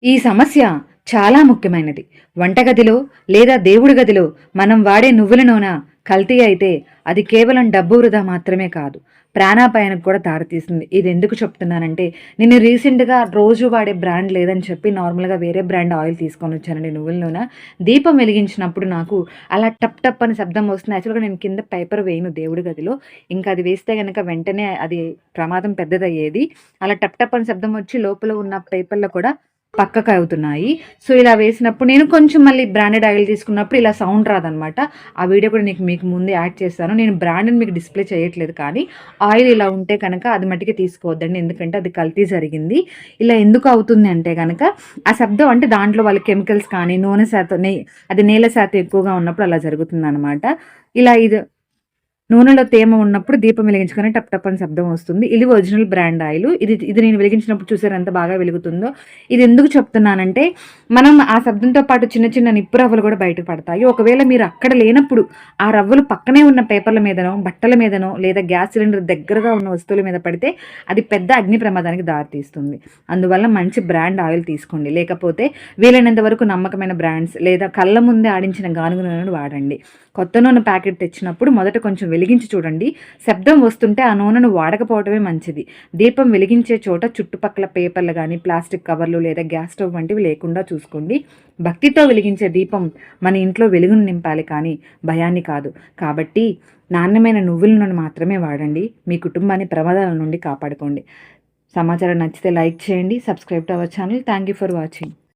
ఈ సమస్య చాలా ముఖ్యమైనది. వంటగదిలో లేదా దేవుడి గదిలో మనం వాడే నువ్వుల నూనె కల్తీ అయితే అది కేవలం డబ్బు వృధా మాత్రమే కాదు, ప్రాణాపాయానికి కూడా దారితీస్తుంది. ఇదెందుకు చెప్తున్నానంటే, నేను రీసెంట్‌గా రోజు వాడే బ్రాండ్ లేదని చెప్పి నార్మల్‌గా వేరే బ్రాండ్ ఆయిల్ తీసుకొనొచ్చానండి నువ్వుల నూనె. దీపం వెలిగించినప్పుడు నాకు అలా టప్ టప్ అని శబ్దం వస్తుంది. యాక్చువల్‌గా నేను కింద పేపర్ వేయను దేవుడి గదిలో. ఇంకా అది వేస్తే గనక వెంటనే అది ప్రమాదం పెద్దదయ్యేది. అలా టప్ టప్ అని శబ్దం వచ్చి లోపల ఉన్న పేపర్‌లో కూడా పక్కకవుతున్నాయి. సో, ఇలా వేసినప్పుడు నేను కొంచెం మళ్ళీ బ్రాండెడ్ ఆయిల్ తీసుకున్నప్పుడు ఇలా సౌండ్ రాదనమాట. ఆ వీడియో కూడా మీకు ముందే యాడ్ చేశాను. నేను బ్రాండ్‌ని మీకు డిస్‌ప్లే చేయట్లేదు కానీ, ఆయిల్ ఇలా ఉంటే కనుక అది మట్టికి తీసుకోవద్దండి. ఎందుకంటే అది కల్తీ జరిగింది. ఇలా ఎందుకు అవుతుంది అంటే గనక, ఆ శబ్దం అంటే దాంట్లో వాళ్ళు కెమికల్స్ కానీ, నూనె శాతం అది నేల శాతం ఎక్కువగా ఉన్నప్పుడు అలా జరుగుతుందనమాట. ఇలా ఇది నూనెలో తేమ ఉన్నప్పుడు దీపం వెలిగించగానే టప్ టప్ అని శబ్దం వస్తుంది. ఇది ఒరిజినల్ బ్రాండ్ ఆయిలు. ఇది నేను వెలిగించినప్పుడు చూసారా ఎంత బాగా వెలుగుతుందో. ఇది ఎందుకు చెప్తున్నానంటే, మనం ఆ శబ్దంతో పాటు చిన్న చిన్న నిప్పు రవ్వలు కూడా బయటకు పడతాయి. ఒకవేళ మీరు అక్కడ లేనప్పుడు ఆ రవ్వలు పక్కనే ఉన్న పేపర్ల మీదనో, బట్టల మీదనో లేదా గ్యాస్ సిలిండర్ దగ్గరగా ఉన్న వస్తువుల మీద పడితే అది పెద్ద అగ్ని ప్రమాదానికి దారితీస్తుంది. అందువల్ల మంచి బ్రాండ్ ఆయిల్ తీసుకోండి. లేకపోతే వీలైనంత వరకు నమ్మకమైన బ్రాండ్స్ లేదా కళ్ళ ముందే ఆడించిన గానుగ నూనెను వాడండి. కొత్త నూనె ప్యాకెట్ తెచ్చినప్పుడు మొదట కొంచెం వెలిగించి చూడండి. శబ్దం వస్తుంటే ఆ నూనెను వాడకపోవడమే మంచిది. దీపం వెలిగించే చోట చుట్టుపక్కల పేపర్లు గానీ, ప్లాస్టిక్ కవర్లు లేదా గ్యాస్ స్టవ్ వంటివి లేకుండా చూసుకోండి. భక్తితో వెలిగించే దీపం మన ఇంట్లో వెలుగును నింపాలి కానీ భయాన్ని కాదు. కాబట్టి నాణ్యమైన నువ్వుల నూనె మాత్రమే వాడండి. మీ కుటుంబాన్ని ప్రమాదాల నుండి కాపాడుకోండి. సమాచారం నచ్చితే లైక్ చేయండి. Subscribe to our channel. Thank you for watching.